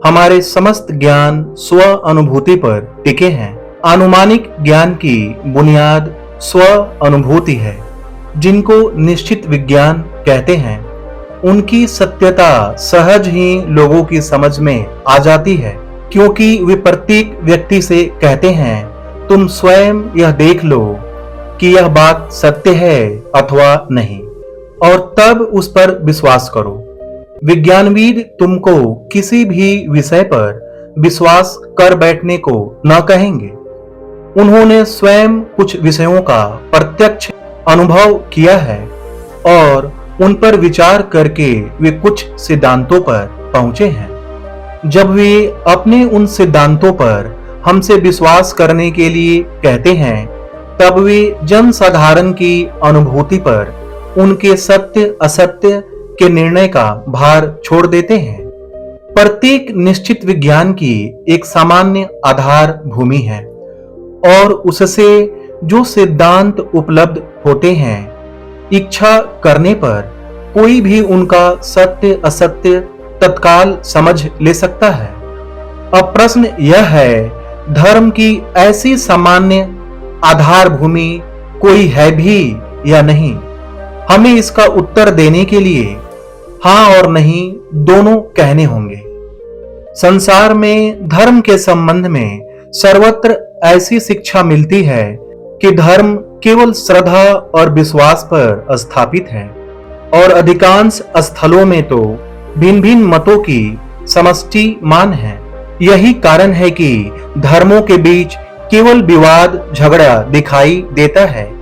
हमारे समस्त ज्ञान स्व अनुभूति पर टिके हैं। आनुमानिक ज्ञान की बुनियाद स्व अनुभूति है। जिनको निश्चित विज्ञान कहते हैं, उनकी सत्यता सहज ही लोगों की समझ में आ जाती है, क्योंकि वे प्रत्येक व्यक्ति से कहते हैं, तुम स्वयं यह देख लो कि यह बात सत्य है अथवा नहीं, और तब उस पर विश्वास करो। विज्ञानविद तुमको किसी भी विषय पर विश्वास कर बैठने को न कहेंगे। उन्होंने स्वयं कुछ विषयों का प्रत्यक्ष अनुभव किया है और उन पर विचार करके वे कुछ सिद्धांतों पर पहुंचे हैं। जब वे अपने उन सिद्धांतों पर हमसे विश्वास करने के लिए कहते हैं, तब वे जनसाधारण की अनुभूति पर उनके सत्य असत्य के निर्णय का भार छोड़ देते हैं। प्रत्येक निश्चित विज्ञान की एक सामान्य आधार भूमि है और उससे जो सिद्धांत उपलब्ध होते हैं, इच्छा करने पर कोई भी उनका सत्य असत्य तत्काल समझ ले सकता है। अब प्रश्न यह है, धर्म की ऐसी सामान्य आधार भूमि कोई है भी या नहीं? हमें इसका उत्तर देने के लिए हाँ और नहीं दोनों कहने होंगे। संसार में धर्म के संबंध में सर्वत्र ऐसी शिक्षा मिलती है कि धर्म केवल श्रद्धा और विश्वास पर स्थापित है, और अधिकांश स्थलों में तो भिन्न भिन्न मतों की समष्टि मान है। यही कारण है कि धर्मों के बीच केवल विवाद झगड़ा दिखाई देता है।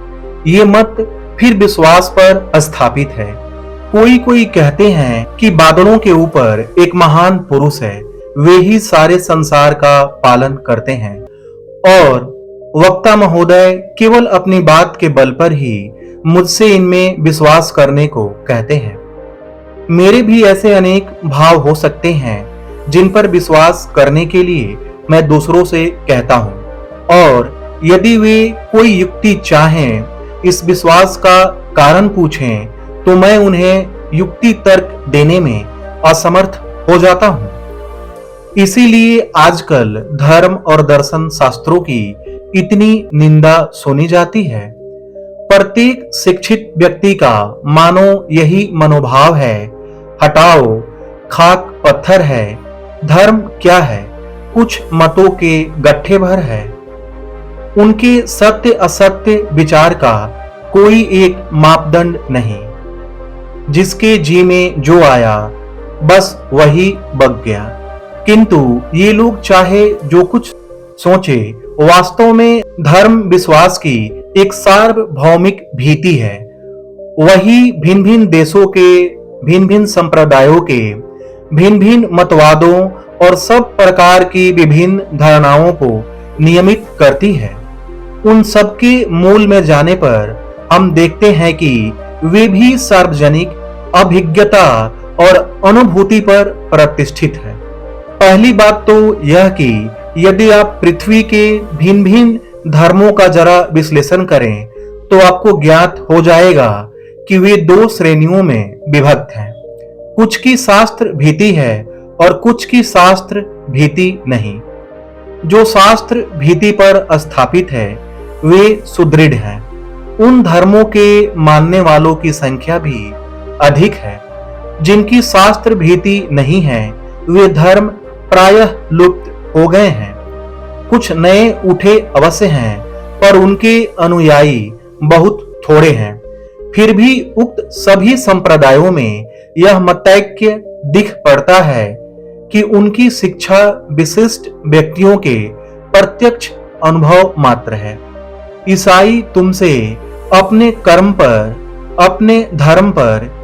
ये मत फिर विश्वास पर स्थापित है। कोई कहते हैं कि बादलों के ऊपर एक महान पुरुष है, वे ही सारे संसार का पालन करते हैं, और वक्ता महोदय केवल अपनी बात के बल पर ही मुझसे इनमें विश्वास करने को कहते हैं। मेरे भी ऐसे अनेक भाव हो सकते हैं जिन पर विश्वास करने के लिए मैं दूसरों से कहता हूं, और यदि वे कोई युक्ति चाहें, इस विश्वास का कारण पूछें, तो मैं उन्हें युक्ति तर्क देने में असमर्थ हो जाता हूं। इसीलिए आजकल धर्म और दर्शन शास्त्रों की इतनी निंदा सुनी जाती है। प्रत्येक शिक्षित व्यक्ति का मानो यही मनोभाव है, हटाओ, खाक पत्थर है, धर्म क्या है, कुछ मतों के गट्ठे भर है। उनके सत्य असत्य विचार का कोई एक मापदंड नहीं। जिसके जी में जो आया बस वही बक गया। किंतु ये लोग चाहे जो कुछ सोचे, वास्तव में धर्म विश्वास की एक सार्वभौमिक भीति है। वही भिन्न भिन्न देशों के, भिन्न भिन्न संप्रदायों के, भिन्न भिन्न मतवादों और सब प्रकार की विभिन्न धारणाओं को नियमित करती है। उन सबके मूल में जाने पर हम देखते हैं कि वे भी सार्वजनिक अभिज्ञता और अनुभूति पर प्रतिष्ठित है। पहली बात तो यह कि यदि आप पृथ्वी के भिन्न भिन्न धर्मों का जरा विश्लेषण करें, तो आपको ज्ञात हो जाएगा कि वे दो श्रेणियों में विभक्त हैं। कुछ की शास्त्र भीति है और कुछ की शास्त्र भीति नहीं। जो शास्त्र भीति पर स्थापित है, वे सुदृढ़ हैं। उन धर्मों के मानने वालों की संख्या भी अधिक है। जिनकी शास्त्र भीति नहीं है, वे धर्म प्रायः लुप्त हो गए हैं। कुछ नए उठे अवश्य हैं, पर उनके अनुयायी बहुत थोड़े हैं। फिर भी उक्त सभी संप्रदायों में यह मतैक्य दिख पड़ता है कि उनकी शिक्षा विशिष्ट व्यक्तियों के प्रत्यक्ष अनुभव मात्र है। ईसाई तुमसे अपने कर्म पर, अपने धर्म पर,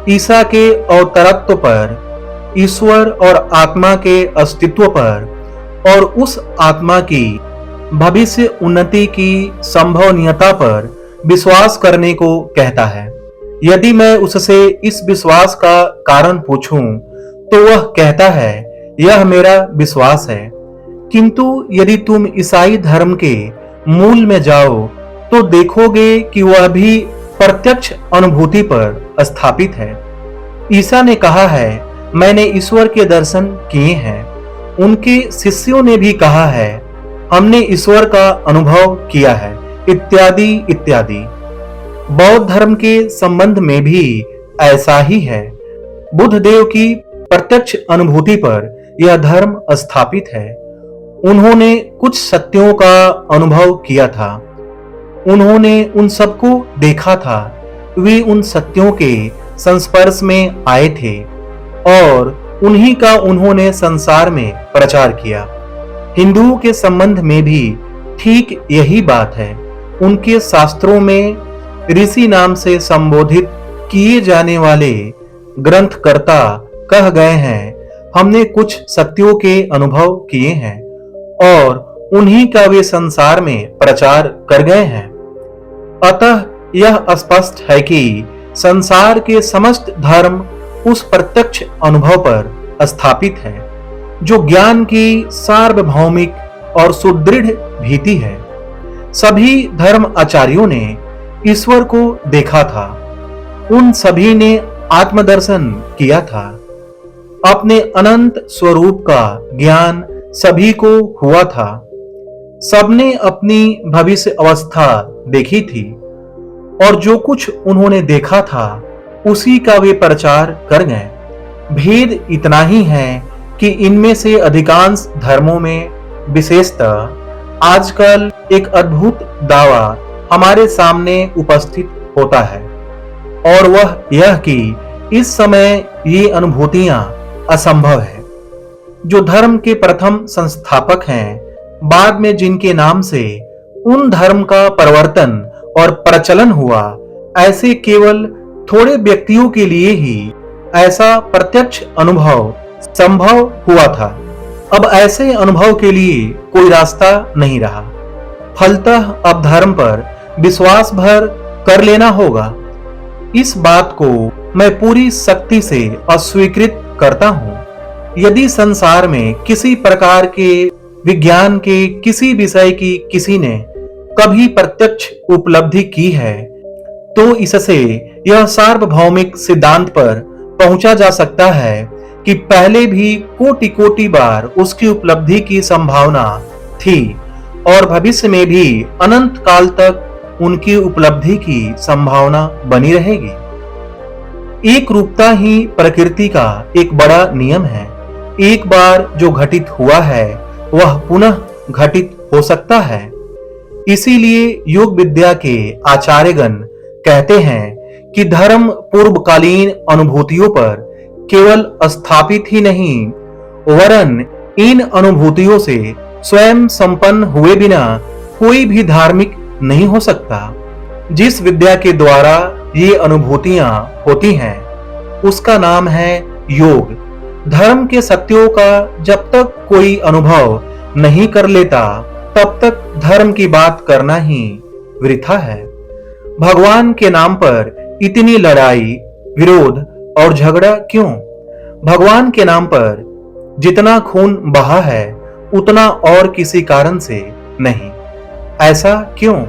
ईसा के अवतरत्व पर, ईश्वर और आत्मा के अस्तित्व पर और उस आत्मा की भविष्य उन्नति की संभवनीयता पर विश्वास करने को कहता है। यदि मैं उससे इस विश्वास का कारण पूछूं, तो वह कहता है, यह मेरा विश्वास है। किंतु यदि तुम ईसाई धर्म के मूल में जाओ, तो देखोगे कि वह भी प्रत्यक्ष अनुभूति पर स्थापित है। ईसा ने कहा है, मैंने ईश्वर के दर्शन किए हैं। उनके शिष्यों ने भी कहा है, हमने ईश्वर का अनुभव किया है, इत्यादि इत्यादि। बौद्ध धर्म के संबंध में भी ऐसा ही है। बुद्ध देव की प्रत्यक्ष अनुभूति पर यह धर्म स्थापित है। उन्होंने कुछ सत्यों का अनुभव किया था, उन्होंने उन सबको देखा था, वे उन सत्यों के संस्पर्श में आए थे और उन्हीं का उन्होंने संसार में प्रचार किया। हिंदुओं के संबंध में भी ठीक यही बात है। उनके शास्त्रों में ऋषि नाम से संबोधित किए जाने वाले ग्रंथकर्ता कह गए हैं, हमने कुछ सत्यों के अनुभव किए हैं और उन्हीं का वे संसार में प्रचार कर गए हैं। अतः यह स्पष्ट है कि संसार के समस्त धर्म उस प्रत्यक्ष अनुभव पर स्थापित है जो ज्ञान की सार्वभौमिक और सुदृढ़ भीति है। सभी धर्म आचार्यों ने ईश्वर को देखा था, उन सभी ने आत्मदर्शन किया था। अपने अनंत स्वरूप का ज्ञान सभी को हुआ था। सबने अपनी भविष्य अवस्था देखी थी और जो कुछ उन्होंने देखा था उसी का वे प्रचार कर गए। भेद इतना ही है कि इनमें से अधिकांश धर्मों में विशेषतः आजकल एक अद्भुत दावा हमारे सामने उपस्थित होता है और वह यह कि इस समय ये अनुभूतियां असंभव है। जो धर्म के प्रथम संस्थापक हैं, बाद में जिनके नाम से उन धर्म का परिवर्तन और प्रचलन हुआ, ऐसे केवल थोड़े व्यक्तियों के लिए ही ऐसा प्रत्यक्ष अनुभव संभव हुआ था। अब ऐसे अनुभव के लिए कोई रास्ता नहीं रहा। फलतः अब धर्म पर विश्वास भर कर लेना होगा। इस बात को मैं पूरी शक्ति से अस्वीकृत करता हूं। यदि संसार में किसी प्रकार के विज्ञान के किसी विषय की किसी ने कभी प्रत्यक्ष उपलब्धि की है, तो इससे यह सार्वभौमिक सिद्धांत पर पहुंचा जा सकता है कि पहले भी कोटि कोटि बार उसकी उपलब्धि की संभावना थी और भविष्य में भी अनंत काल तक उनकी उपलब्धि की संभावना बनी रहेगी। एक रूपता ही प्रकृति का एक बड़ा नियम है। एक बार जो घटित हुआ है वह पुनः घटित हो सकता है। इसीलिए योग विद्या के आचार्यगण कहते हैं कि धर्म पूर्वकालीन अनुभूतियों पर केवल स्थापित ही नहीं, वरन इन अनुभूतियों से स्वयं संपन्न हुए बिना कोई भी धार्मिक नहीं हो सकता। जिस विद्या के द्वारा ये अनुभूतियां होती हैं, उसका नाम है योग। धर्म के सत्यों का जब तक कोई अनुभव नहीं कर लेता, तब तक धर्म की बात करना ही वृथा है। भगवान के नाम पर इतनी लड़ाई, विरोध और झगड़ा क्यों? भगवान के नाम पर जितना खून बहा है उतना और किसी कारण से नहीं। ऐसा क्यों?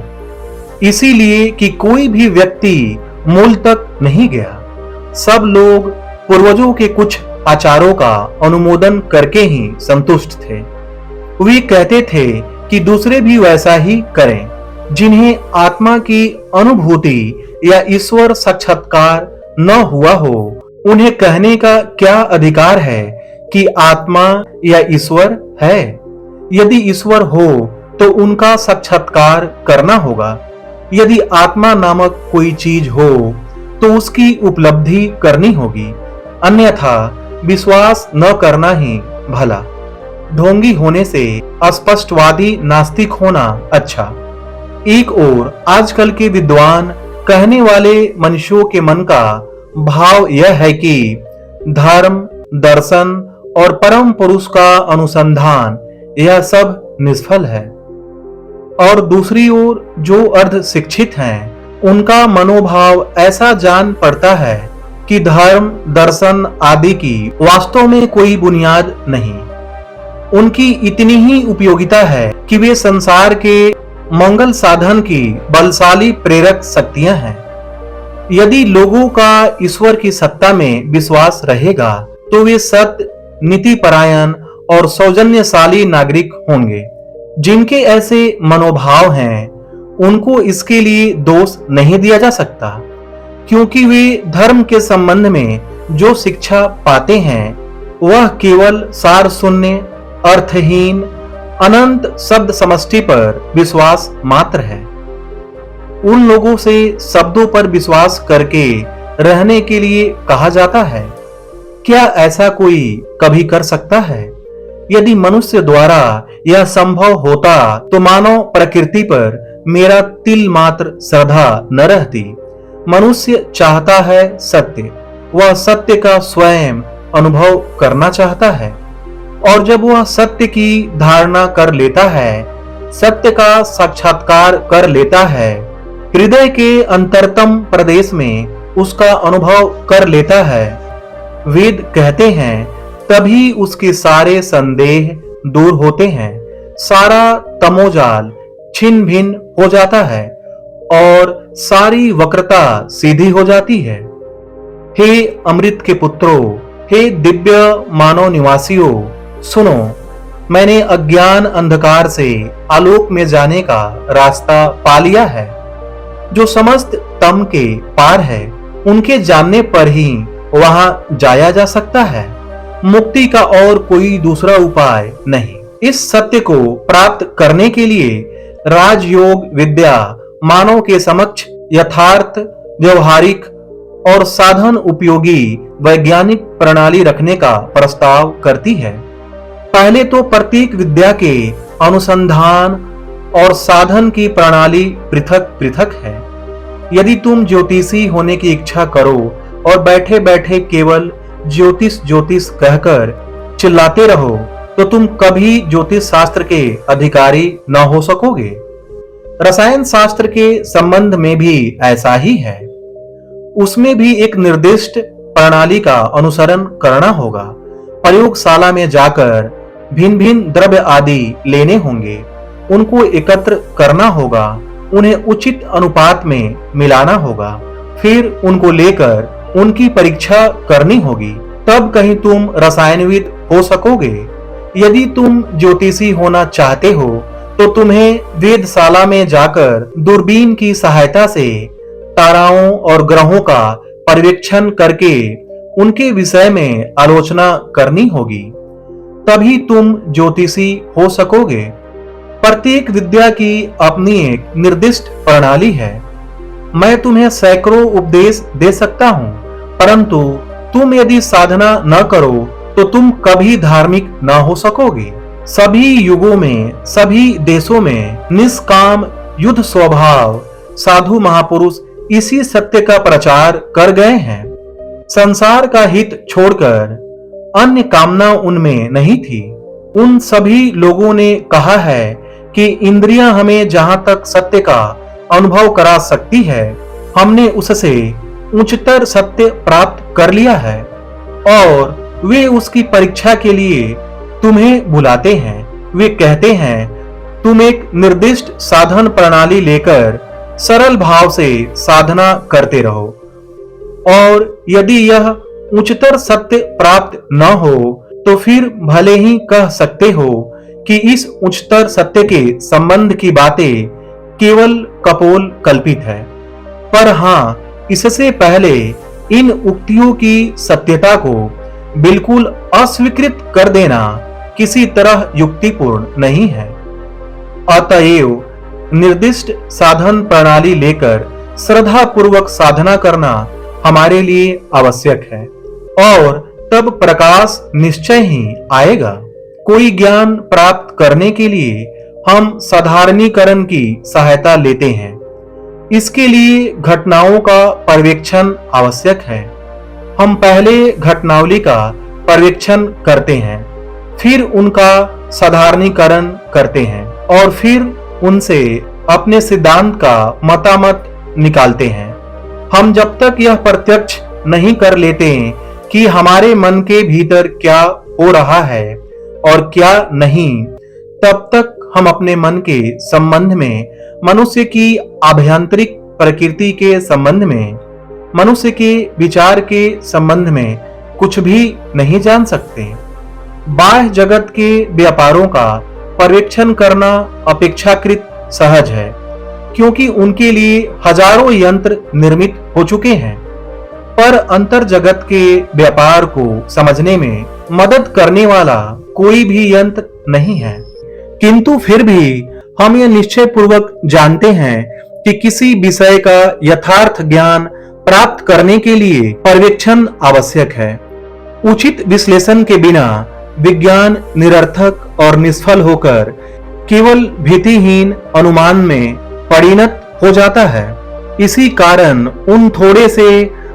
इसीलिए कि कोई भी व्यक्ति मूल तक नहीं गया। सब लोग पूर्वजों के कुछ आचारों का अनुमोदन करके ही संतुष्ट थे। वे कहते थे कि दूसरे भी वैसा ही करें। जिन्हें आत्मा की अनुभूति या ईश्वर साक्षात्कार न हुआ हो, उन्हें कहने का क्या अधिकार है कि आत्मा या ईश्वर है? यदि ईश्वर हो तो उनका साक्षात्कार करना होगा। यदि आत्मा नामक कोई चीज हो तो उसकी उपलब्धि करनी होगी, अन्यथा विश्वास न करना ही भला। ढोंगी होने से अस्पष्टवादी नास्तिक होना अच्छा। एक ओर आजकल के विद्वान कहने वाले मनुष्यों के मन का भाव यह है कि धर्म, दर्शन और परम पुरुष का अनुसंधान यह सब निष्फल है, और दूसरी ओर जो अर्ध शिक्षित हैं, उनका मनोभाव ऐसा जान पड़ता है कि धर्म, दर्शन आदि की वास्तव में कोई बुनियाद नहीं। उनकी इतनी ही उपयोगिता है कि वे संसार के मंगल साधन की बलशाली प्रेरक शक्तियां हैं। यदि लोगों का ईश्वर की सत्ता में विश्वास रहेगा तो वे सत्य, नीतिपरायण और सौजन्यशाली नागरिक होंगे। जिनके ऐसे मनोभाव हैं, उनको इसके लिए दोष नहीं दिया जा सकता, क्योंकि वे धर्म के संबंध में जो शिक्षा पाते हैं वह केवल सार शून्य, अर्थहीन, अनंत शब्द समष्टि पर विश्वास मात्र है। उन लोगों से शब्दों पर विश्वास करके रहने के लिए कहा जाता है। क्या ऐसा कोई कभी कर सकता है? यदि मनुष्य द्वारा यह संभव होता तो मानव प्रकृति पर मेरा तिल मात्र श्रद्धा न रहती। मनुष्य चाहता है सत्य, वह सत्य का स्वयं अनुभव करना चाहता है, और जब वह सत्य की धारणा कर लेता है, सत्य का साक्षात्कार कर लेता है, हृदय के अंतरतम प्रदेश में उसका अनुभव कर लेता है, वेद कहते हैं, तभी उसके सारे संदेह दूर होते हैं, सारा तमोजाल छिन्न भिन्न हो जाता है और सारी वक्रता सीधी हो जाती है। हे अमृत के पुत्रों, हे दिव्य मानव निवासियों, सुनो, मैंने अज्ञान अंधकार से आलोक में जाने का रास्ता पा लिया है। जो समस्त तम के पार है, उनके जानने पर ही वहां जाया जा सकता है। मुक्ति का और कोई दूसरा उपाय नहीं। इस सत्य को प्राप्त करने के लिए राजयोग विद्या मानव के समक्ष यथार्थ, व्यवहारिक और साधन उपयोगी वैज्ञानिक प्रणाली रखने का प्रस्ताव करती है। पहले तो प्रत्येक विद्या के अनुसंधान और साधन की प्रणाली पृथक पृथक है। यदि तुम ज्योतिषी होने की इच्छा करो और बैठे बैठे केवल ज्योतिष ज्योतिष कहकर चिल्लाते रहो, तो तुम कभी ज्योतिष शास्त्र के अधिकारी न हो सकोगे। रसायन शास्त्र के संबंध में भी ऐसा ही है। उसमें भी एक निर्दिष्ट प्रणाली का अनुसरण करना होगा। प्रयोगशाला में जाकर भिन्न भिन्न द्रव्य आदि लेने होंगे, उनको एकत्र करना होगा, उन्हें उचित अनुपात में मिलाना होगा, फिर उनको लेकर उनकी परीक्षा करनी होगी, तब कहीं तुम रसायनविद हो सकोगे। यदि तुम ज्योतिषी होना चाहते हो तो तुम्हें वेधशाला में जाकर दूरबीन की सहायता से ताराओं और ग्रहों का पर्यवेक्षण करके उनके विषय में आलोचना करनी होगी, तभी तुम ज्योतिषी हो सकोगे। प्रत्येक विद्या की अपनी एक निर्दिष्ट प्रणाली है। मैं तुम्हें सैकड़ों उपदेश दे सकता हूं, परंतु तुम यदि साधना न करो तो तुम कभी धार्मिक न हो सकोगे। सभी युगों में, सभी देशों में निष्काम युद्ध स्वभाव साधु महापुरुष इसी सत्य का प्रचार कर गए हैं। संसार का हित छोड़कर अन्य कामना उनमें नहीं थी। उन सभी लोगों ने कहा है कि इंद्रियां हमें जहां तक सत्य का अनुभव करा सकती है, हमने उससे उच्चतर सत्य प्राप्त कर लिया है, और वे उसकी परीक्षा के लिए तुम्हें बुलाते हैं। वे कहते हैं, तुम एक निर्दिष्ट साधन प्रणाली लेकर सरल भाव से साधना करते रहो, और यदि यह उच्चतर सत्य प्राप्त न हो तो फिर भले ही कह सकते हो कि इस उच्चतर सत्य के संबंध की बातें केवल कपोल कल्पित है। पर हां, इससे पहले इन उक्तियों की सत्यता को बिल्कुल अस्वीकृत कर देना किसी तरह युक्तिपूर्ण नहीं है। अतएव निर्दिष्ट साधन प्रणाली लेकर श्रद्धा पूर्वक साधना करना हमारे लिए आवश्यक है, और तब प्रकाश निश्चय ही आएगा। कोई ज्ञान प्राप्त करने के लिए हम साधारणीकरण की सहायता लेते हैं। इसके लिए घटनाओं का पर्यवेक्षण आवश्यक है। हम पहले घटनावली का पर्यवेक्षण करते हैं, फिर उनका साधारणीकरण करते हैं, और फिर उनसे अपने सिद्धांत का मतामत निकालते हैं। हम जब तक यह प्रत्यक्ष नहीं कर लेते कि हमारे मन के भीतर क्या हो रहा है और क्या नहीं, तब तक हम अपने मन के संबंध में, मनुष्य की आभ्यंतरिक प्रकृति के संबंध में, मनुष्य के विचार के संबंध में कुछ भी नहीं जान सकते। बाह्य जगत के व्यापारों का पर्यवेक्षण करना अपेक्षाकृत सहज है, क्योंकि उनके लिए हजारों यंत्र निर्मित हो चुके हैं। पर अंतर जगत के व्यापार को समझने में मदद करने वाला कोई भी यंत्र नहीं है। किंतु फिर भी हम यह निश्चय पूर्वक जानते हैं कि किसी विषय का यथार्थ ज्ञान प्राप्त करने के लिए पर्यवेक्षण आवश्यक है। उचित विश्लेषण के बिना विज्ञान निरर्थक और निष्फल होकर केवल भीतिहीन अनुमान में परिणत हो जाता है। इसी कारण उन थोड़े से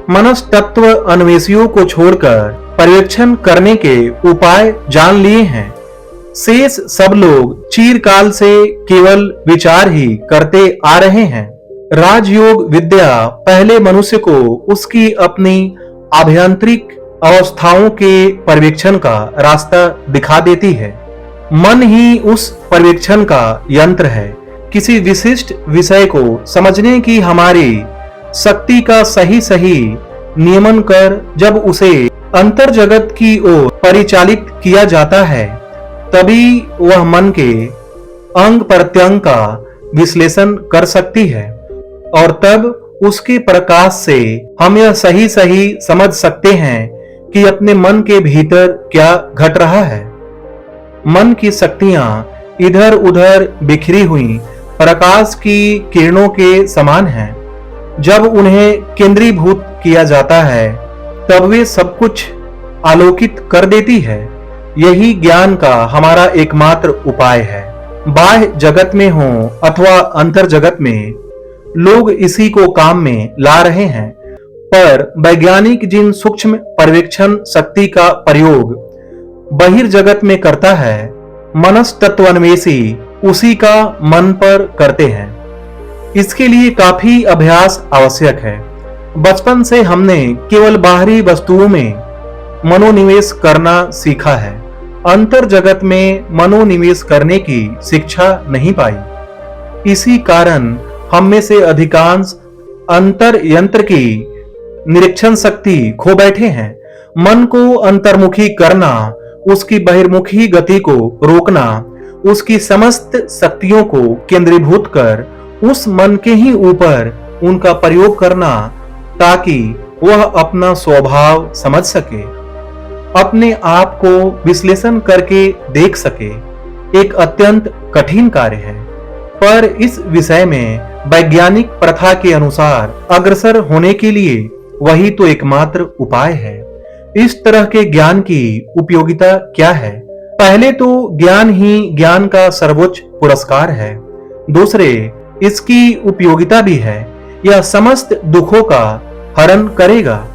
मनस्तत्व अन्वेषियों को छोड़कर पर्यवेक्षण करने के उपाय जान लिए हैं। शेष सब लोग चिरकाल से केवल विचार ही करते आ रहे हैं। राजयोग विद्या पहले मनुष्य को उसकी अपनी आभ्यंतरिक अवस्थाओं के पर्यवेक्षण का रास्ता दिखा देती है। मन ही उस पर्यवेक्षण का यंत्र है। किसी विशिष्ट विषय को समझने की हमारी शक्ति का सही सही नियमन कर जब उसे अंतर जगत की ओर परिचालित किया जाता है, तभी वह मन के अंग प्रत्यंग का विश्लेषण कर सकती है, और तब उसके प्रकाश से हम यह सही सही समझ सकते हैं कि अपने मन के भीतर क्या घट रहा है। मन की शक्तियां इधर उधर बिखरी हुई प्रकाश की किरणों के समान हैं। जब उन्हें केंद्रीभूत किया जाता है, तब वे सब कुछ आलोकित कर देती है। यही ज्ञान का हमारा एकमात्र उपाय है। बाह्य जगत में हो अथवा अंतर जगत में, लोग इसी को काम में ला रहे हैं। पर वैज्ञानिक जिन सूक्ष्म पर्यवेक्षण शक्ति का प्रयोग बहिर्जगत में करता है, मनस्तत्वान्वेषी उसी का मन पर करते हैं। इसके लिए काफी अभ्यास आवश्यक है। बचपन से हमने केवल बाहरी वस्तुओं में मनोनिवेश करना सीखा है, अंतर जगत में मनोनिवेश करने की शिक्षा नहीं पाई। इसी कारण हम में से अधिकांश अंतर यंत्र की निरीक्षण शक्ति खो बैठे हैं। मन को अंतर्मुखी करना, उसकी बहिर्मुखी गति को रोकना, उसकी समस्त शक्तियों को केंद्रीभूत कर उस मन के ही ऊपर उनका प्रयोग करना, ताकि वह अपना स्वभाव समझ सके, अपने आप को विश्लेषण करके देख सके, एक अत्यंत कठिन कार्य है। पर इस विषय में वैज्ञानिक प्रथा के अनुसार अग्रसर होने के लिए वही तो एकमात्र उपाय है। इस तरह के ज्ञान की उपयोगिता क्या है? पहले तो ज्ञान ही ज्ञान का सर्वोच्च पुरस्कार है। दूसरे, इसकी उपयोगिता भी है। यह समस्त दुखों का हरण करेगा।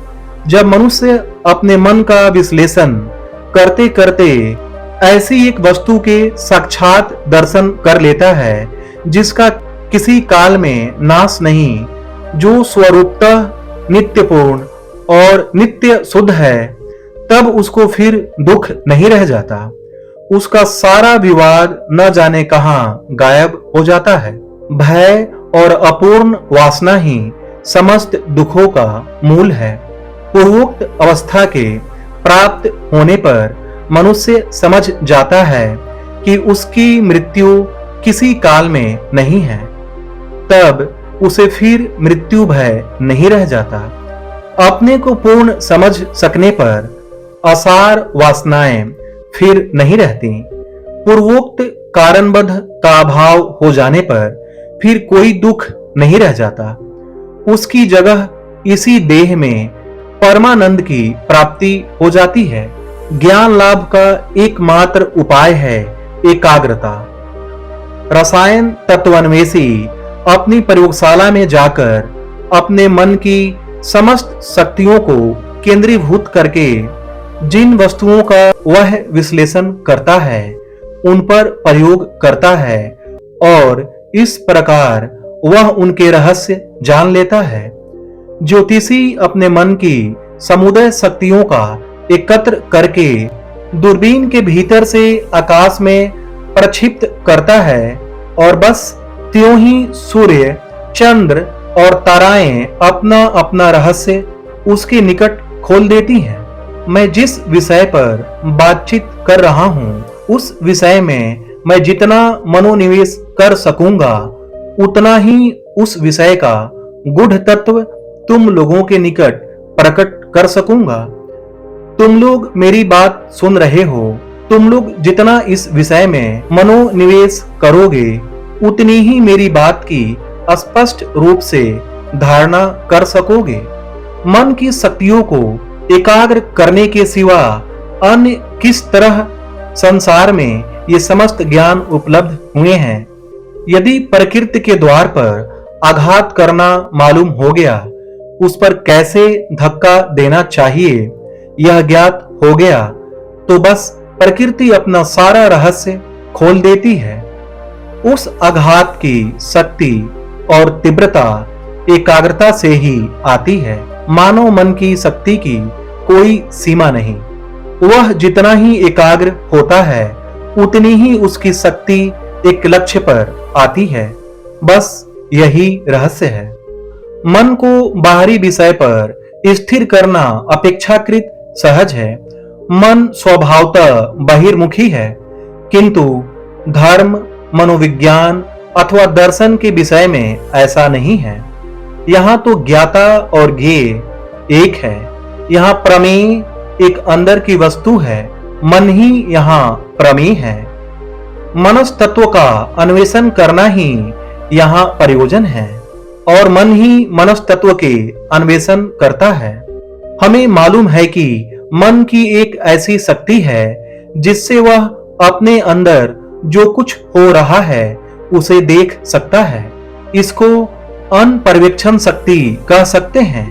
जब मनुष्य अपने मन का विश्लेषण करते करते ऐसी एक वस्तु के साक्षात दर्शन कर लेता है जिसका किसी काल में नाश नहीं, जो स्वरूपतः नित्यपूर्ण और नित्य शुद्ध है, तब उसको फिर दुख नहीं रह जाता। उसका सारा विवाद न जाने कहां गायब हो जाता है। भय और अपूर्ण वासना ही समस्त दुखों का मूल है। पूर्वोक्त अवस्था के प्राप्त होने पर मनुष्य समझ जाता है कि उसकी मृत्यु किसी काल में नहीं है। तब उसे फिर मृत्यु भय नहीं रह जाता। अपने को पूर्ण समझ सकने पर असार वासनाएं फिर नहीं रहती। पूर्वोक्त कारणबद्ध का अभाव हो जाने पर फिर कोई दुख नहीं रह जाता। उसकी जगह इसी देह में परमानंद की प्राप्ति हो जाती है। ज्ञान लाभ का एकमात्र उपाय है एकाग्रता। रसायन तत्वान्वेषी अपनी प्रयोगशाला में जाकर अपने मन की समस्त शक्तियों को केंद्रीभूत करके जिन वस्तुओं का वह विश्लेषण करता है, उन पर प्रयोग करता है, और इस प्रकार वह उनके रहस्य जान लेता है। ज्योतिषी अपने मन की समुदय शक्तियों का एकत्र करके दूरबीन के भीतर से आकाश में प्रक्षिप्त करता है, और बस त्यों ही सूर्य, चंद्र और ताराएं अपना अपना रहस्य उसके निकट खोल देती हैं। मैं जिस विषय पर बातचीत कर रहा हूँ, उस विषय में मैं जितना मनोनिवेश कर सकूंगा, उतना ही उस विषय का गूढ़ तत्व तुम लोगों के निकट प्रकट कर सकूंगा। तुम लोग मेरी बात सुन रहे हो, तुम लोग जितना इस विषय में मनोनिवेश करोगे, उतनी ही मेरी बात की स्पष्ट रूप से धारणा कर सकोगे। मन की शक्तियों को एकाग्र करने के सिवा अन्य किस तरह संसार में ये समस्त ज्ञान उपलब्ध हुए हैं? यदि प्रकृति के द्वार पर आघात करना मालूम हो गया, उस पर कैसे धक्का देना चाहिए यह ज्ञात हो गया, तो बस प्रकृति अपना सारा रहस्य खोल देती है। उस आघात की शक्ति और तीव्रता एकाग्रता से ही आती है। मानव मन की शक्ति की कोई सीमा नहीं। वह जितना ही एकाग्र होता है, उतनी ही उसकी शक्ति एक लक्ष्य पर आती है। बस यही रहस्य है। मन को बाहरी विषय पर स्थिर करना अपेक्षाकृत सहज है। मन स्वभावतः बहिर्मुखी है, किंतु धर्म, मनोविज्ञान अथवा दर्शन के विषय में ऐसा नहीं है। यहाँ तो ज्ञाता और ज्ञेय एक है। यहाँ प्रमेय एक अंदर की वस्तु है, मन ही यहाँ प्रमेय है। मनस तत्व का अन्वेषण करना ही यहाँ प्रयोजन है, और मन ही मनस तत्व के अन्वेषण करता है। हमें मालूम है कि मन की एक ऐसी शक्ति है जिससे वह अपने अंदर जो कुछ हो रहा है उसे देख सकता है। इसको अनपर्यवेक्षण शक्ति कह सकते हैं।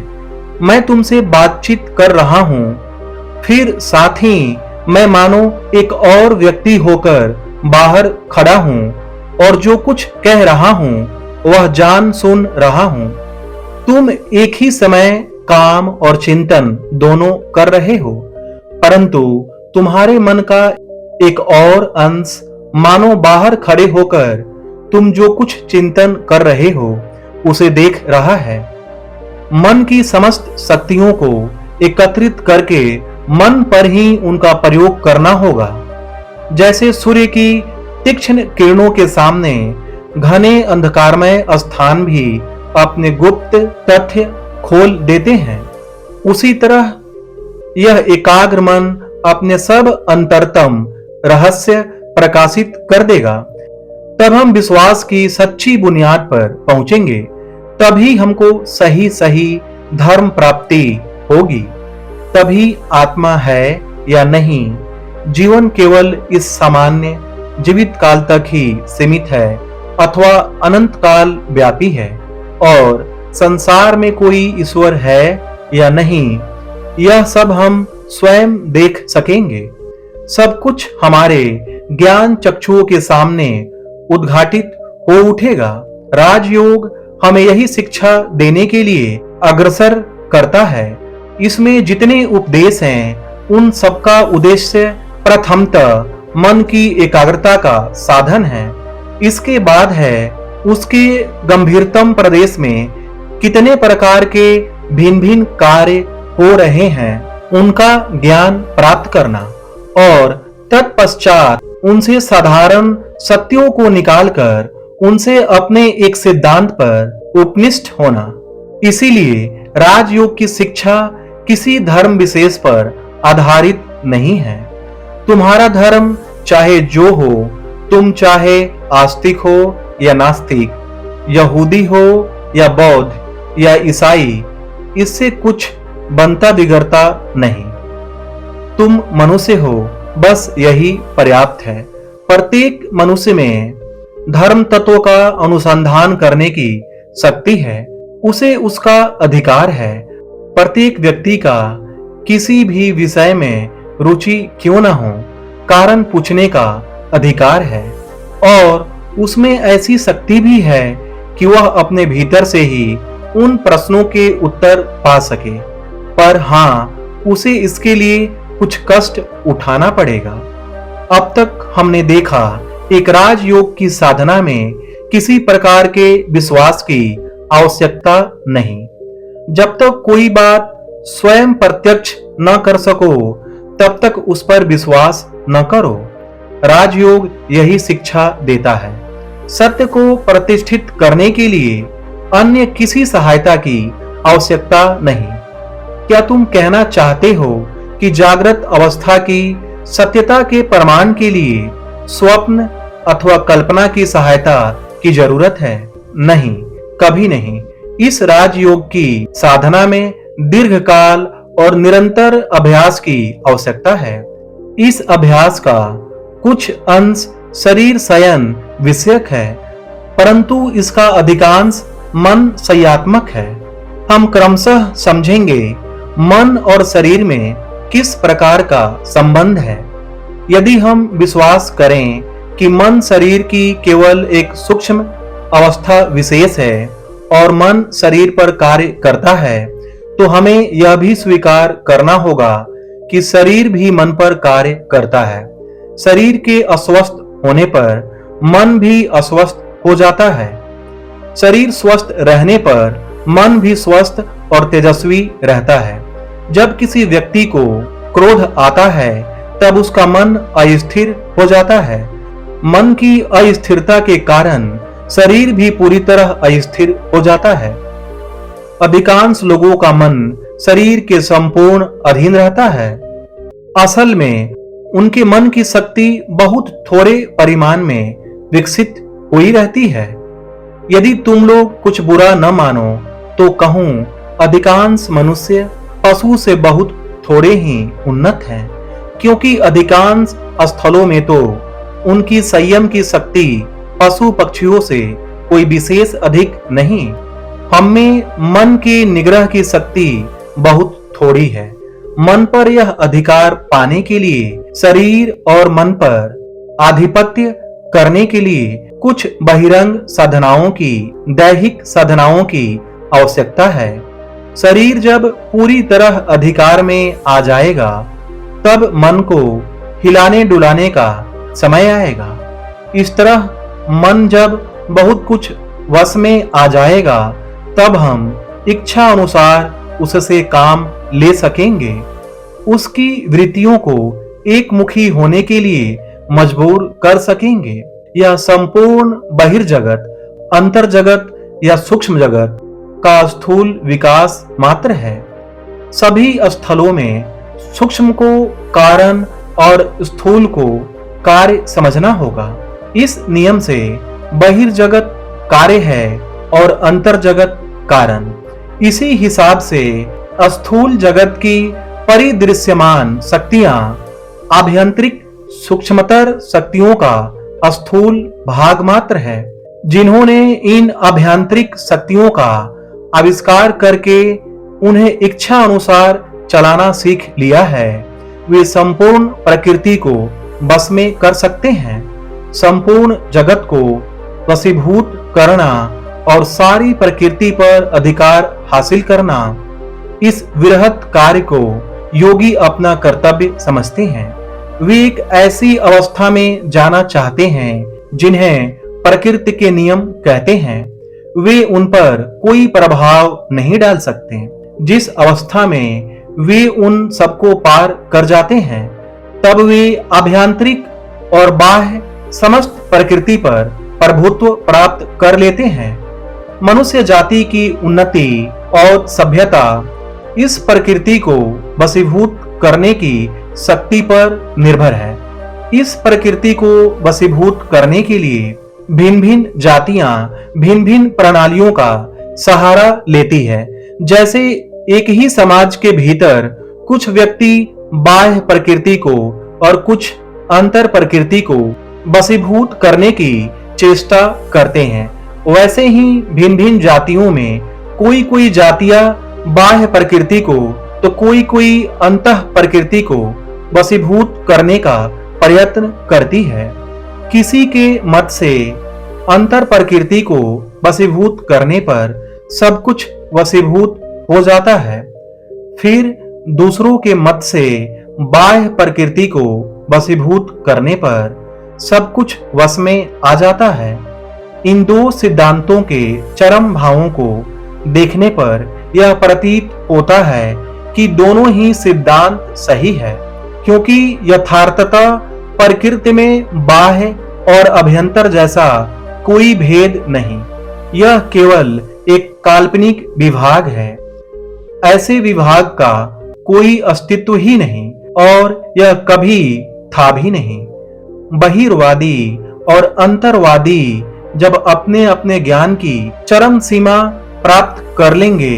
मैं तुमसे बातचीत कर रहा हूं, फिर साथ ही मैं मानो एक और व्यक्ति होकर बाहर खड़ा हूं और जो कुछ कह रहा हूं वह जान सुन रहा हूं। तुम एक ही समय काम और चिंतन दोनों कर रहे हो, परंतु तुम्हारे मन का एक और अंश मानो बाहर खड़े होकर तुम जो कुछ चिंतन कर रहे हो उसे देख रहा है। मन की समस्त शक्तियों को एकत्रित करके मन पर ही उनका प्रयोग करना होगा। जैसे सूर्य की तीक्ष्ण किरणों के सामने घने अंधकारमय स्थान भी अपने गुप्त तथ्य खोल देते हैं, उसी तरह यह एकाग्र मन अपने सब अंतरतम रहस्य प्रकाशित कर देगा। तब हम विश्वास की सच्ची बुनियाद पर पहुंचेंगे। तभी हमको सही सही धर्म प्राप्ति होगी। तभी आत्मा है या नहीं, जीवन केवल इस सामान्य जीवित काल तक ही सीमित है अथवा अनंत काल व्यापी है, और संसार में कोई ईश्वर है या नहीं, यह सब हम स्वयं देख सकेंगे। सब कुछ हमारे ज्ञान चक्षुओं के सामने उद्घाटित हो उठेगा। राजयोग हमें यही शिक्षा देने के लिए अग्रसर करता है। इसमें जितने उपदेश हैं, उन सबका उद्देश्य प्रथमतः मन की एकाग्रता का साधन है। इसके बाद है उसके गंभीरतम प्रदेश में कितने प्रकार के भिन्न भिन्न कार्य हो रहे हैं, उनका ज्ञान प्राप्त करना, और तत्पश्चात उनसे साधारण सत्यों को निकालकर उनसे अपने एक सिद्धांत पर उपनिष्ठ होना। इसीलिए राजयोग की शिक्षा किसी धर्म विशेष पर आधारित नहीं है। तुम्हारा धर्म चाहे जो हो, तुम चाहे आस्तिक हो या नास्तिक, यहूदी हो या बौद्ध या ईसाई, इससे कुछ बनता बिगड़ता नहीं। तुम मनुष्य हो, बस यही पर्याप्त है। प्रत्येक मनुष्य में धर्म तत्वों का अनुसंधान करने की शक्ति है, उसे उसका अधिकार है। प्रत्येक व्यक्ति का किसी भी विषय में रुचि क्यों न हो, कारण पूछने का अधिकार है, और उसमें ऐसी शक्ति भी है कि वह अपने भीतर से ही उन प्रश्नों के उत्तर पा सके। पर हाँ, उसे इसके लिए कुछ कष्ट उठाना पड़ेगा। अब तक हमने देखा, एक राजयोग की साधना में किसी प्रकार के विश्वास की आवश्यकता नहीं। जब तक कोई बात स्वयं प्रत्यक्ष न कर सको तब तक उस पर विश्वास न करो। राजयोग यही शिक्षा देता है। सत्य को प्रतिष्ठित करने के लिए अन्य किसी सहायता की आवश्यकता नहीं। क्या तुम कहना चाहते हो कि जागृत अवस्था की सत्यता के प्रमाण के लिए स्वप्न अथवा कल्पना की सहायता की जरूरत है? नहीं, कभी नहीं। इस राजयोग की साधना में दीर्घकाल और निरंतर अभ्यास की आवश्यकता है। इस अभ्यास का कुछ अंश शरीर शयन विषयक है, परंतु इसका अधिकांश मन संयात्मक है। हम क्रमशः समझेंगे मन और शरीर में किस प्रकार का संबंध है। यदि हम विश्वास करें कि मन शरीर की केवल एक सूक्ष्म अवस्था विशेष है और मन शरीर पर कार्य करता है, तो हमें यह भी स्वीकार करना होगा कि शरीर भी मन पर कार्य करता है। शरीर के अस्वस्थ होने पर मन भी अस्वस्थ हो जाता है। शरीर स्वस्थ रहने पर मन भी स्वस्थ और तेजस्वी रहता है। जब किसी व्यक्ति को क्रोध आता है तब उसका मन अस्थिर हो जाता है। मन की अस्थिरता के कारण शरीर भी पूरी तरह अस्थिर हो जाता है। अधिकांश लोगों का मन शरीर के संपूर्ण अधीन रहता है। असल में उनके मन की शक्ति बहुत थोड़े परिमाण में विकसित हुई रहती है। यदि तुम लोग कुछ बुरा न मानो तो कहूं, अधिकांश मनुष्य पशु से बहुत थोड़े ही उन्नत हैं, क्योंकि अधिकांश स्थलों में तो उनकी संयम की शक्ति पशु पक्षियों से कोई विशेष अधिक नहीं। हम में मन की निग्रह की शक्ति बहुत थोड़ी है। मन पर यह अधिकार पाने के लिए शरीर और मन पर आधिपत्य करने के लिए कुछ बहिरंग साधनाओं की, दैहिक साधनाओं की आवश्यकता है। शरीर जब पूरी तरह अधिकार में आ जाएगा तब मन को हिलाने डुलाने का समय आएगा। इस तरह मन जब बहुत कुछ वश में आ जाएगा तब हम इच्छा अनुसार उससे काम ले सकेंगे। उसकी वृत्तियों को एक मुखी होने के लिए मजबूर कर सकेंगे। यह संपूर्ण बहिर्जगत, अंतर्जगत या सूक्ष्म जगत का स्थूल विकास मात्र है। सभी स्थलों में सूक्ष्म को कारण और स्थूल को कार्य समझना होगा। इस नियम से बहिर्जगत कार्य है और अंतर्जगत कारण। इसी हिसाब से स्थूल जगत की परिदृश्यमान शक्तियां आभ्यंतरिक सूक्ष्मतर शक्तियों का स्थूल भाग मात्र है। जिन्होंने इन आभ्यंतरिक शक्तियों का आविष्कार करके उन्हें इच्छा अनुसार चलाना सीख लिया है, वे संपूर्ण प्रकृति को बस में कर सकते हैं। संपूर्ण जगत को वशीभूत करना और सारी प्रकृति पर अधिकार हासिल करना, इस वृहत कार्य को योगी अपना कर्तव्य समझते हैं। वे एक ऐसी अवस्था में जाना चाहते हैं जिन्हें प्रकृति के नियम कहते हैं। वे उन पर कोई प्रभाव नहीं डाल सकते। जिस अवस्था में वे उन सबको पार कर जाते हैं तब वे आभ्यंतरिक और बाह्य समस्त प्रकृति पर प्रभुत्व प्राप्त कर लेते हैं। मनुष्य जाति की उन्नति और सभ्यता इस प्रकृति को वशीभूत करने की शक्ति पर निर्भर है। इस प्रकृति को वशीभूत करने के लिए भिन्न भिन्न जातियां भिन्न भिन्न प्रणालियों का सहारा लेती है। जैसे एक ही समाज के भीतर कुछ व्यक्ति बाह्य प्रकृति को और कुछ अंतर प्रकृति को वशीभूत करने की चेष्टा करते हैं, वैसे ही भिन्न भिन्न जातियों में कोई कोई जातियां बाह्य प्रकृति को तो कोई कोई अंतः प्रकृति को वशीभूत करने का प्रयत्न करती है। किसी के मत से अंतर प्रकृति को वशीभूत करने पर सब कुछ वशीभूत हो जाता है। फिर दूसरों के मत से बाह्य प्रकृति को वशीभूत करने पर सब कुछ वश में आ जाता है। इन दो सिद्धांतों के चरम भावों को देखने पर यह प्रतीत होता है कि दोनों ही सिद्धांत सही है, क्योंकि यथार्थता प्रकृति में बाह्य और अभ्यंतर जैसा कोई भेद नहीं, यह केवल एक काल्पनिक विभाग है। ऐसे विभाग का कोई अस्तित्व ही नहीं और यह कभी था भी नहीं। बहिर्वादी और अंतर्वादी जब अपने अपने ज्ञान की चरम सीमा प्राप्त कर लेंगे,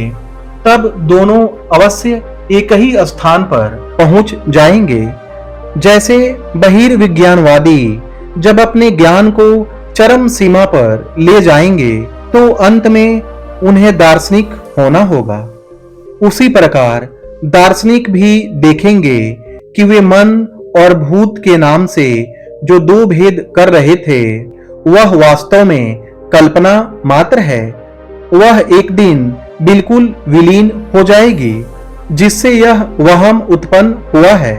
तब दोनों अवश्य एक ही स्थान पर पहुंच जाएंगे। जैसे बहिर्विज्ञानवादी जब अपने ज्ञान को चरम सीमा पर ले जाएंगे, तो अंत में उन्हें दार्शनिक होना होगा। उसी प्रकार दार्शनिक भी देखेंगे कि वे मन और भूत के नाम से जो दो भेद कर रहे थे, वह वास्तव में कल्पना मात्र है। वह एक दिन बिल्कुल विलीन हो जाएगी, जिससे यह वहम उत्पन्न हुआ है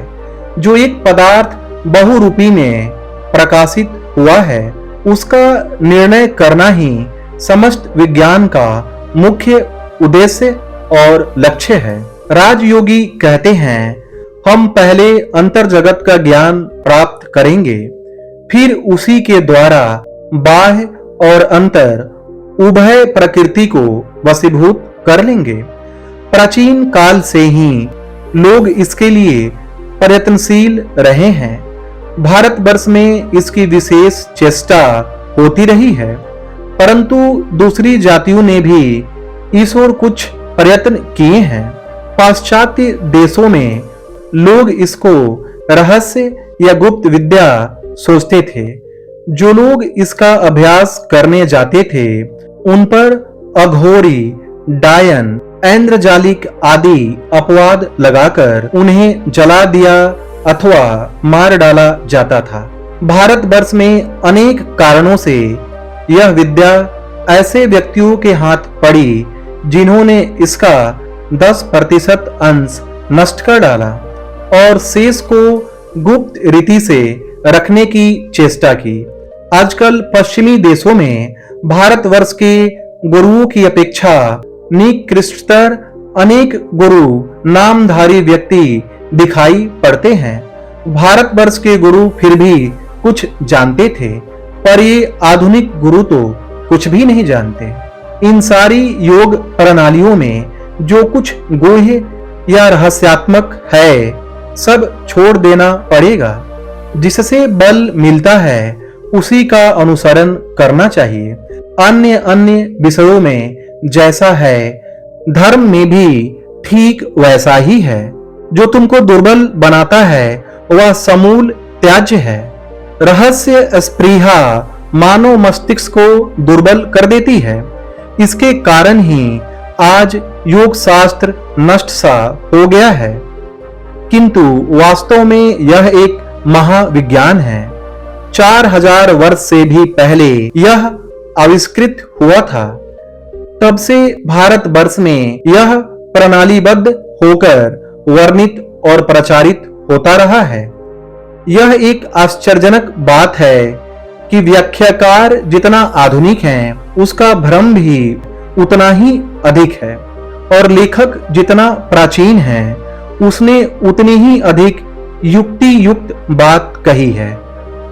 जो एक पदार्थ बहुरूपी में प्रकाशित हुआ है। उसका निर्णय करना ही समस्त विज्ञान का मुख्य उद्देश्य और लक्ष्य है। राजयोगी कहते हैं, हम पहले अंतर जगत का ज्ञान प्राप्त करेंगे, फिर उसी के द्वारा बाह्य और अंतर उभय प्रकृति को वशीभूत कर लेंगे। प्राचीन काल से ही लोग इसके लिए प्रयत्नशील रहे हैं। भारतवर्ष में इसकी विशेष चेष्टा होती रही है, परंतु दूसरी जातियों ने भी इस ओर कुछ प्रयत्न किए हैं। पाश्चात्य देशों में लोग इसको रहस्य या गुप्त विद्या सोचते थे। जो लोग इसका अभ्यास करने जाते थे, उन पर अघोरी, डायन, ऐन्द्रजालिक आदि अपवाद लगाकर उन्हें जला दिया अथवा मार डाला जाता था। भारतवर्ष में अनेक कारणों से यह विद्या ऐसे व्यक्तियों के हाथ पड़ी जिन्होंने इसका 10% अंश नष्ट कर डाला और शेष को गुप्त रीति से रखने की चेष्टा की। आजकल पश्चिमी देशों में भारतवर्ष के गुरुओं की अपेक्षा निकृष्टतर अनेक गुरु नामधारी व्यक्ति दिखाई पड़ते हैं। भारतवर्ष के गुरु फिर भी कुछ जानते थे, पर ये आधुनिक गुरु तो कुछ भी नहीं जानते। इन सारी योग प्रणालियों में जो कुछ गुह्य या रहस्यात्मक है, सब छोड़ देना पड़ेगा। जिससे बल मिलता है उसी का अनुसरण करना चाहिए। अन्य अन्य विषयों में जैसा है, धर्म में भी ठीक वैसा ही है। जो तुमको दुर्बल बनाता है वह समूल त्याज्य है। रहस्य स्पृहा मानव मस्तिष्क को दुर्बल कर देती है। इसके कारण ही आज योग शास्त्र नष्ट सा हो गया है, किंतु वास्तव में यह एक महाविज्ञान है। 4000 वर्ष से भी पहले यह आविष्कृत हुआ था। तब से भारतवर्ष में यह प्रणालीबद्ध होकर वर्णित और प्रचारित होता रहा है। यह एक आश्चर्यजनक बात है कि व्याख्याकार जितना आधुनिक हैं, उसका भ्रम भी उतना ही अधिक है, और लेखक जितना प्राचीन है, उसने उतनी ही अधिक युक्ति युक्त बात कही है।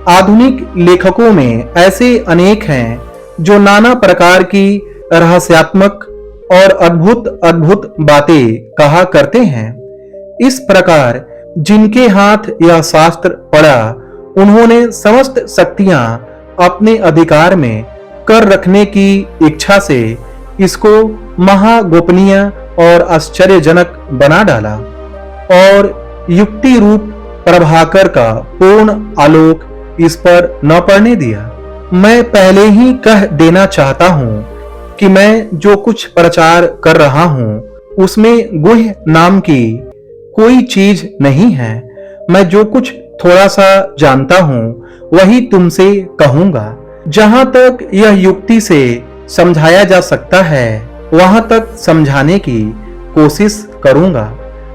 आधुनिक लेखकों में ऐसे अनेक हैं जो नाना प्रकार की रहस्यात्मक और अद्भुत अद्भुत बातें कहा करते हैं। इस प्रकार जिनके हाथ यह शास्त्र पड़ा, उन्होंने समस्त शक्तियां अपने अधिकार में कर रखने की इच्छा से इसको महागोपनीय और आश्चर्यजनक बना डाला और युक्ति रूप प्रभाकर का पूर्ण आलोक इस पर न पड़ने दिया। मैं पहले ही कह देना चाहता हूं कि मैं जो कुछ प्रचार कर रहा हूं, उसमें गुह्य नाम की कोई चीज नहीं है। मैं जो कुछ थोड़ा सा जानता हूं, वही तुमसे कहूंगा। जहां तक यह युक्ति से समझाया जा सकता है, वहां तक समझाने की कोशिश करूंगा,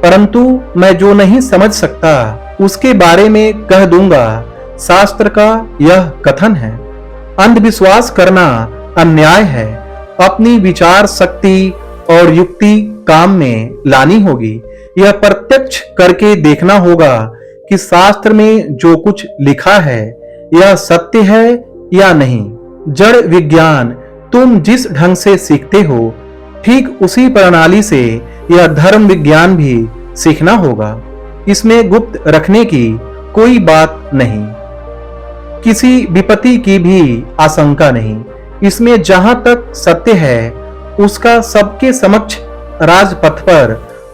परंतु मैं जो नहीं समझ सकता उसके बारे में कह दूंगा। शास्त्र का यह कथन है, अंधविश्वास करना अन्याय है। अपनी विचार शक्ति और युक्ति काम में लानी होगी। यह प्रत्यक्ष करके देखना होगा कि शास्त्र में जो कुछ लिखा है यह सत्य है या नहीं। जड़ विज्ञान तुम जिस ढंग से सीखते हो ठीक उसी प्रणाली से यह धर्म विज्ञान भी सीखना होगा। इसमें गुप्त रखने की कोई बात नहीं, किसी विपत्ति की भी आशंका नहीं। इसमें जहां तक सत्य है उसका सबके समक्ष राजपथ पर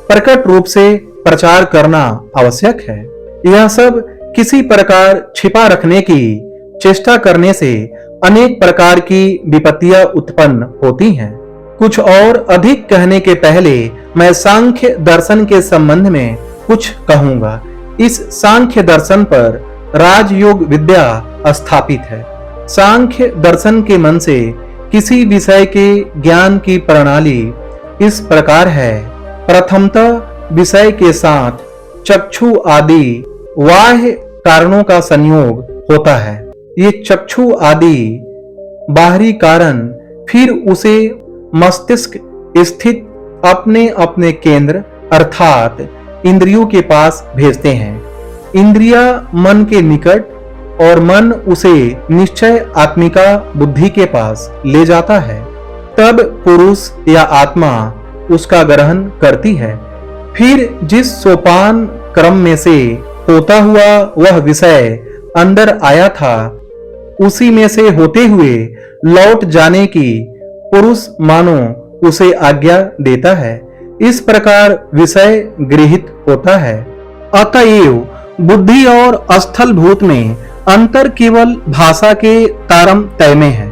प्रकट रूप से प्रचार करना आवश्यक है। यह सब किसी प्रकार छिपा रखने की चेष्टा करने से अनेक प्रकार की विपत्तियां उत्पन्न होती हैं। कुछ और अधिक कहने के पहले मैं सांख्य दर्शन के संबंध में कुछ कहूंगा। इस सांख्य दर्शन पर राजयोग विद्या स्थापित है। सांख्य दर्शन के मन से किसी विषय के ज्ञान की प्रणाली इस प्रकार है। प्रथमतः विषय के साथ चक्षु आदि बाह्य कारणों का संयोग होता है। ये चक्षु आदि बाहरी कारण फिर उसे मस्तिष्क स्थित अपने अपने केंद्र अर्थात इंद्रियों के पास भेजते हैं। इंद्रिया मन के निकट और मन उसे निश्चय आत्मिका बुद्धि के पास ले जाता है। तब पुरुष या आत्मा उसका ग्रहण करती है। फिर जिस सोपान क्रम में से होता हुआ वह विषय अंदर आया था उसी में से होते हुए लौट जाने की पुरुष मानो उसे आज्ञा देता है। इस प्रकार विषय गृहीत होता है। अतएव बुद्धि और स्थल भूत में अंतर केवल भाषा के तारतम्य में है।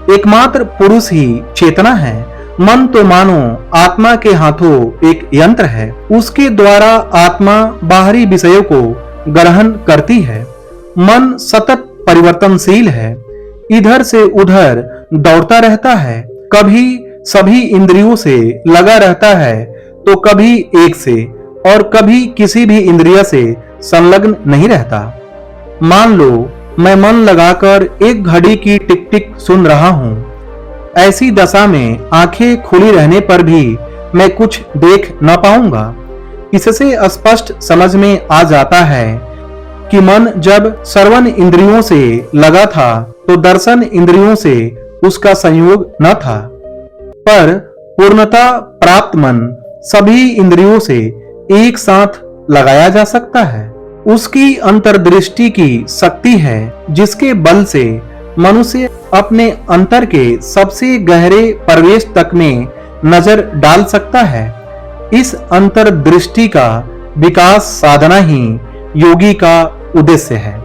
एकमात्र पुरुष ही चेतना है। मन तो मानो आत्मा के हाथों एक यंत्र है। उसके द्वारा आत्मा बाहरी विषयों को ग्रहण करती है। मन सतत परिवर्तनशील है, इधर से उधर दौड़ता रहता है। कभी सभी इंद्रियों से लगा रहता है तो कभी एक से और कभी किसी भी इंद्रिय से संलग्न नहीं रहता। मान लो मैं मन लगाकर एक घड़ी की टिक टिक सुन रहा हूं। ऐसी दशा में आंखें खुली रहने पर भी मैं कुछ देख न पाऊंगा। इससे स्पष्ट समझ में आ जाता है कि मन जब श्रवण इंद्रियों से लगा था तो दर्शन इंद्रियों से उसका संयोग न था। पर पूर्णता प्राप्त मन सभी इंद्रियों से एक साथ लगाया जा सकता है। उसकी अंतर्दृष्टि की शक्ति है जिसके बल से मनुष्य अपने अंतर के सबसे गहरे प्रवेश तक में नजर डाल सकता है। इस अंतर्दृष्टि का विकास साधना ही योगी का उद्देश्य है।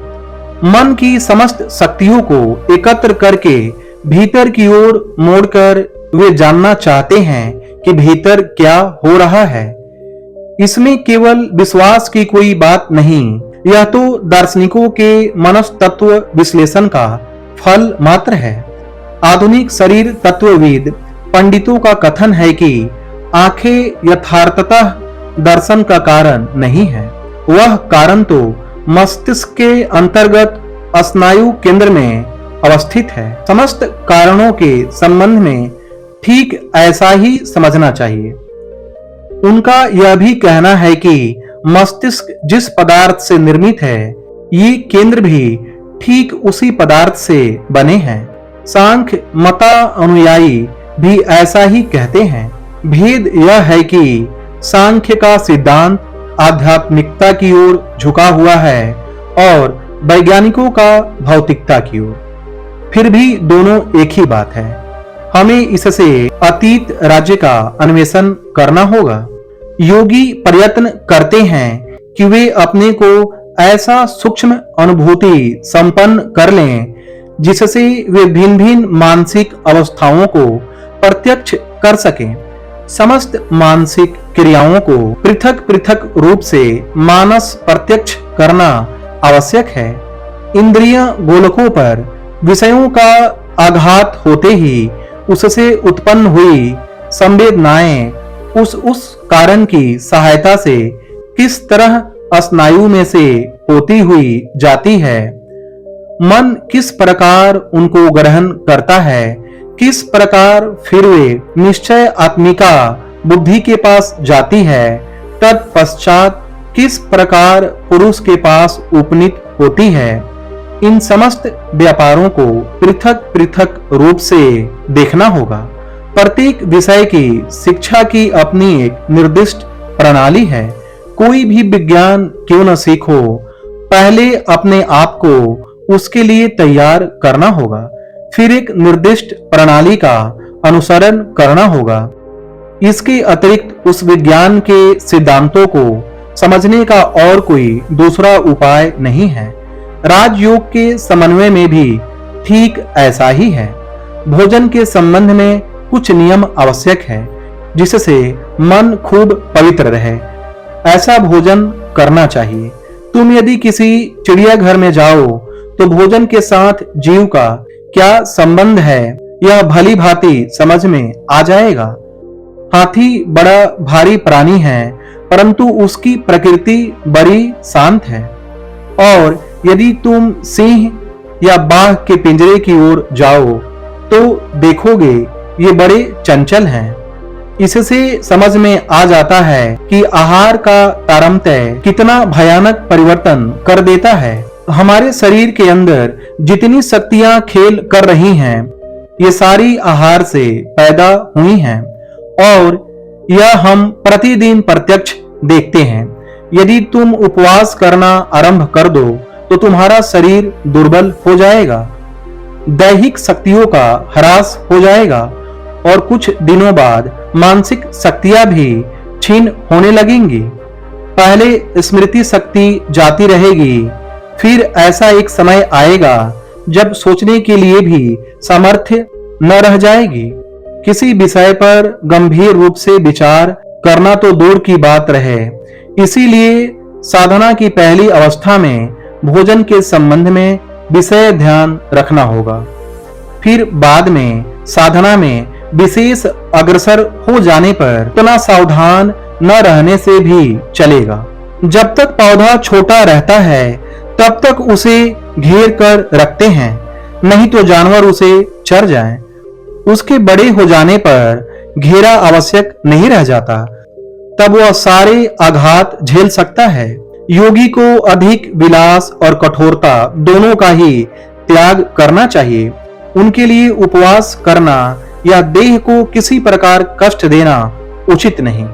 मन की समस्त शक्तियों को एकत्र करके भीतर की ओर मोड़कर वे जानना चाहते हैं कि भीतर क्या हो रहा है। इसमें केवल विश्वास की कोई बात नहीं, यह तो दार्शनिकों के मनस्तत्व विश्लेषण का फल मात्र है। आधुनिक शरीर तत्वविद पंडितों का कथन है कि आंखें यथार्थतः दर्शन का कारण नहीं है। वह कारण तो मस्तिष्क के अंतर्गत स्नायु केंद्र में अवस्थित है। समस्त कारणों के संबंध में ठीक ऐसा ही समझना चाहिए। उनका यह भी कहना है कि मस्तिष्क जिस पदार्थ से निर्मित है ये केंद्र भी ठीक उसी पदार्थ से बने हैं। सांख्य मता अनुयायी भी ऐसा ही कहते हैं। भेद यह है कि सांख्य का सिद्धांत आध्यात्मिकता की ओर झुका हुआ है और वैज्ञानिकों का भौतिकता की ओर। फिर भी दोनों एक ही बात है। हमें इससे अतीत राज्य का अन्वेषण करना होगा। योगी प्रयत्न करते हैं कि वे अपने को ऐसा सूक्ष्म अनुभूति संपन्न कर लें जिससे वे भिन्न भिन्न मानसिक अवस्थाओं को प्रत्यक्ष कर सकें। समस्त मानसिक क्रियाओं को पृथक पृथक रूप से मानस प्रत्यक्ष करना आवश्यक है। इंद्रिय गोलकों पर विषयों का आघात होते ही उससे उत्पन्न हुई संवेदनाएं उस कारण की सहायता से किस तरह स्नायु में से होती हुई जाती है। मन किस प्रकार उनको ग्रहण करता है, किस प्रकार फिर वे निश्चय आत्मिका बुद्धि के पास जाती है तत्पश्चात किस प्रकार पुरुष के पास उपनीत होती है, इन समस्त व्यापारों को पृथक पृथक रूप से देखना होगा। प्रत्येक विषय की शिक्षा की अपनी एक निर्दिष्ट प्रणाली है। कोई भी विज्ञान क्यों न सीखो, पहले अपने आप को उसके लिए तैयार करना होगा, फिर एक निर्दिष्ट प्रणाली का अनुसरण करना होगा। इसके अतिरिक्त उस विज्ञान के सिद्धांतों को समझने का और कोई दूसरा उपाय नहीं है। राजयोग के समन्वय में भी ठीक ऐसा ही है। भोजन के संबंध में कुछ नियम आवश्यक है, जिससे मन खूब पवित्र रहे। ऐसा भोजन करना चाहिए। तुम यदि किसी चिड़ियाघर में जाओ तो भोजन के साथ जीव का क्या संबंध है, यह भली भांति समझ में आ जाएगा। हाथी बड़ा भारी प्राणी है, परंतु उसकी प्रकृति बड़ी शांत है। और यदि तुम सिंह या बाघ के पिंजरे की ओर जाओ तो देखोगे ये बड़े चंचल हैं। इससे समझ में आ जाता है कि आहार का तारतम्य कितना भयानक परिवर्तन कर देता है। हमारे शरीर के अंदर जितनी शक्तियां खेल कर रही हैं, ये सारी आहार से पैदा हुई हैं और यह हम प्रतिदिन प्रत्यक्ष देखते हैं। यदि तुम उपवास करना आरंभ कर दो तो तुम्हारा शरीर दुर्बल हो जाएगा, दैहिक शक्तियों का ह्रास हो जाएगा और कुछ दिनों बाद मानसिक शक्तियां भी क्षीण होने लगेंगी। पहले स्मृति शक्ति जाती रहेगी, फिर ऐसा एक समय आएगा जब सोचने के लिए भी सामर्थ्य न रह जाएगी। किसी विषय पर गंभीर रूप से विचार करना तो दूर की बात रहे। इसीलिए साधना की पहली अवस्था में भोजन के संबंध में विषय ध्यान रखना होगा। फिर बाद में साधना में विशेष अग्रसर हो जाने पर उतना सावधान न रहने से भी चलेगा। जब तक पौधा छोटा रहता है तब तक उसे घेर कर रखते हैं, नहीं तो जानवर उसे चर जाएं। उसके बड़े हो जाने पर घेरा आवश्यक नहीं रह जाता, तब वह सारे आघात झेल सकता है। योगी को अधिक विलास और कठोरता दोनों का ही त्याग करना चाहिए। उनके लिए उपवास करना या देह को किसी प्रकार कष्ट देना उचित नहीं।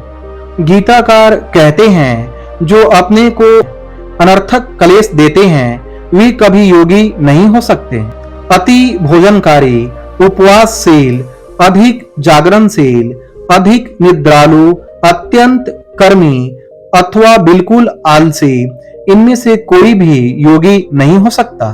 गीताकार कहते हैं, जो अपने को अनर्थक क्लेश देते हैं वे कभी योगी नहीं हो सकते। अति भोजनकारी, उपवासशील, अधिक जागरणशील, अधिक निद्रालु, अत्यंत कर्मी अथवा बिल्कुल आलसी, इनमें से कोई भी योगी नहीं हो सकता।